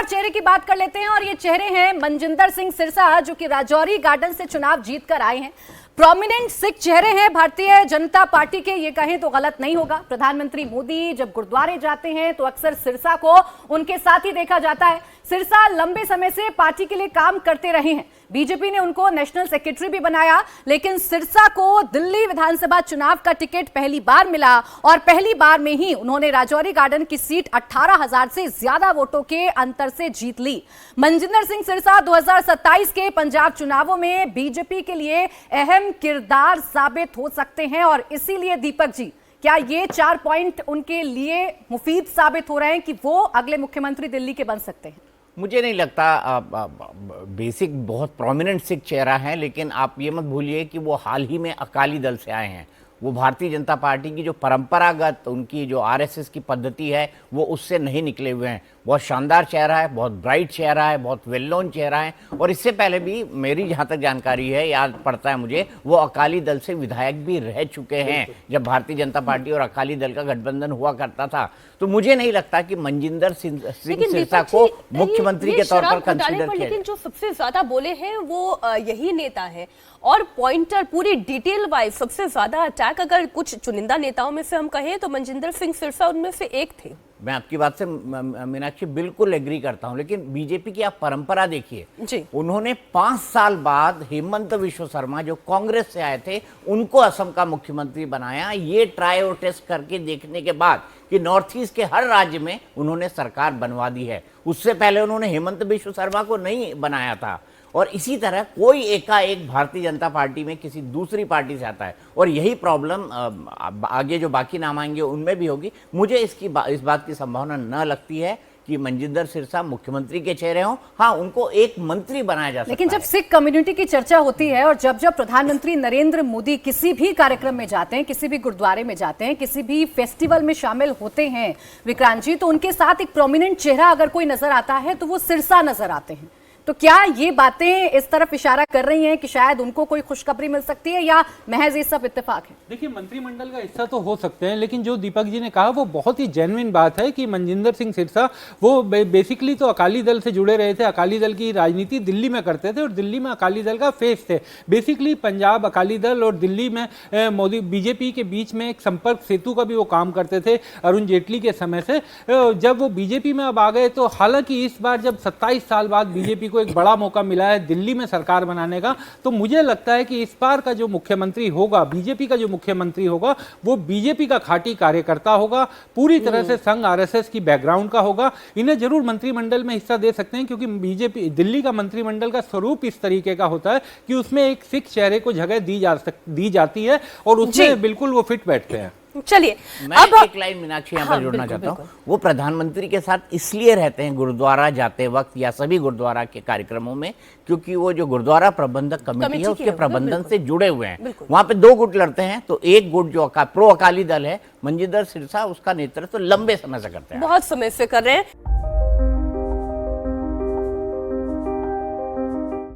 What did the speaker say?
चेहरे की बात कर लेते हैं और ये चेहरे हैं मनजिंदर सिंह सिरसा, जो कि राजौरी गार्डन से चुनाव जीतकर आए हैं। प्रोमिनेंट सिख चेहरे हैं भारतीय जनता पार्टी के, ये कहें तो गलत नहीं होगा। प्रधानमंत्री मोदी जब गुरुद्वारे जाते हैं तो अक्सर सिरसा को उनके साथ ही देखा जाता है। सिरसा लंबे समय से पार्टी के लिए काम करते रहे हैं। बीजेपी ने उनको नेशनल सेक्रेटरी भी बनाया, लेकिन सिरसा को दिल्ली विधानसभा चुनाव का टिकट पहली बार मिला और पहली बार में ही उन्होंने राजौरी गार्डन की सीट 18,000 से ज्यादा वोटों के अंतर से जीत ली। मनजिंदर सिंह सिरसा 2027 के पंजाब चुनावों में बीजेपी के लिए अहम किरदार साबित हो सकते हैं और इसीलिए दीपक जी, क्या ये 4 पॉइंट उनके लिए मुफीद साबित हो रहे हैं कि वो अगले मुख्यमंत्री दिल्ली के बन सकते हैं? मुझे नहीं लगता। बेसिक बहुत प्रोमिनेंट सिख चेहरा है, लेकिन आप ये मत भूलिए कि वो हाल ही में अकाली दल से आए हैं। वो भारतीय जनता पार्टी की जो परंपरागत उनकी जो आरएसएस की पद्धति है वो उससे नहीं निकले हुए हैं। बहुत शानदार चेहरा है, बहुत ब्राइट चेहरा है, बहुत वेल नोन चेहरा है। और इससे पहले भी मेरी जहाँ तक जानकारी है, याद पड़ता है मुझे, वो अकाली दल से विधायक भी रह चुके हैं जब भारतीय जनता पार्टी और अकाली दल का गठबंधन हुआ करता था। तो मुझे नहीं लगता कि मनजिंदर सिंह सिरसा को मुख्यमंत्री के तौर पर कंसीडर किया। लेकिन जो सबसे ज्यादा बोले हैं वो यही नेता है और पॉइंटर पूरी डिटेल वाइज सबसे ज्यादा अटैक अगर कुछ चुनिंदा नेताओं में से हम कहें तो मनजिंदर सिंह सिरसा उनमें से एक थे। मैं आपकी बात से मीनाक्षी बिल्कुल एग्री करता हूं, लेकिन बीजेपी की आप परंपरा देखिए। उन्होंने 5 साल बाद हेमंत विश्व शर्मा जो कांग्रेस से आए थे उनको असम का मुख्यमंत्री बनाया। ये ट्राई और टेस्ट करके देखने के बाद कि नॉर्थ ईस्ट के हर राज्य में उन्होंने सरकार बनवा दी है। उससे पहले उन्होंने हेमंत विश्व शर्मा को नहीं बनाया था। और इसी तरह कोई एकाएक भारतीय जनता पार्टी में किसी दूसरी पार्टी से आता है और यही प्रॉब्लम आगे जो बाकी नाम आएंगे उनमें भी होगी। मुझे इस बात की संभावना न लगती है कि मनजिंदर सिरसा मुख्यमंत्री के चेहरे हों। हाँ, उनको एक मंत्री बनाया जा सकता है। लेकिन जब सिख कम्युनिटी की चर्चा होती है और जब जब प्रधानमंत्री नरेंद्र मोदी किसी भी कार्यक्रम में जाते हैं, किसी भी गुरुद्वारे में जाते हैं, किसी भी फेस्टिवल में शामिल होते हैं विक्रांत जी, तो उनके साथ एक प्रोमिनेंट चेहरा अगर कोई नजर आता है तो वो सिरसा नजर आते हैं। तो क्या ये बातें इस तरफ इशारा कर रही हैं कि शायद उनको कोई खुशखबरी मिल सकती है या महज ये सब इत्तेफाक है? देखिए, मंत्रिमंडल का हिस्सा तो हो सकते हैं, लेकिन जो दीपक जी ने कहा वो बहुत ही जेन्युइन बात है कि मनजिंदर सिंह सिरसा वो बेसिकली तो अकाली दल से जुड़े रहे थे। अकाली दल की राजनीति दिल्ली में करते थे और दिल्ली में अकाली दल का फेस थे। बेसिकली पंजाब अकाली दल और दिल्ली में मोदी बीजेपी के बीच में एक संपर्क सेतु का भी वो काम करते थे अरुण जेटली के समय से। जब वो बीजेपी में अब आ गए तो हालांकि इस बार जब 27 साल बाद बीजेपी एक बड़ा मौका मिला है दिल्ली में सरकार बनाने का, तो मुझे लगता है कि इस बार का जो मुख्यमंत्री होगा, बीजेपी का जो मुख्यमंत्री होगा, वो बीजेपी का खाटी कार्यकर्ता होगा, पूरी तरह से संघ आरएसएस की बैकग्राउंड का होगा। इन्हें जरूर मंत्रिमंडल में हिस्सा दे सकते हैं, क्योंकि बीजेपी दिल्ली का मंत्रिमंडल का स्वरूप इस तरीके का होता है कि उसमें एक सिख चेहरे को जगह दी जाती है और उसमें बिल्कुल वो फिट बैठते हैं। चलिए, मैं एक लाइन मीनाक्षी यहाँ पर जोड़ना चाहता हूँ। वो प्रधानमंत्री के साथ इसलिए रहते हैं गुरुद्वारा जाते वक्त या सभी गुरुद्वारा के कार्यक्रमों में, क्योंकि वो जो गुरुद्वारा प्रबंधक कमेटी है उसके प्रबंधन से जुड़े हुए हैं। वहां पे 2 गुट लड़ते हैं, तो एक गुट जो प्रो अकाली दल है, मनजिंदर सिरसा उसका नेतृत्व लंबे समय से करते हैं, बहुत समय से कर रहे हैं।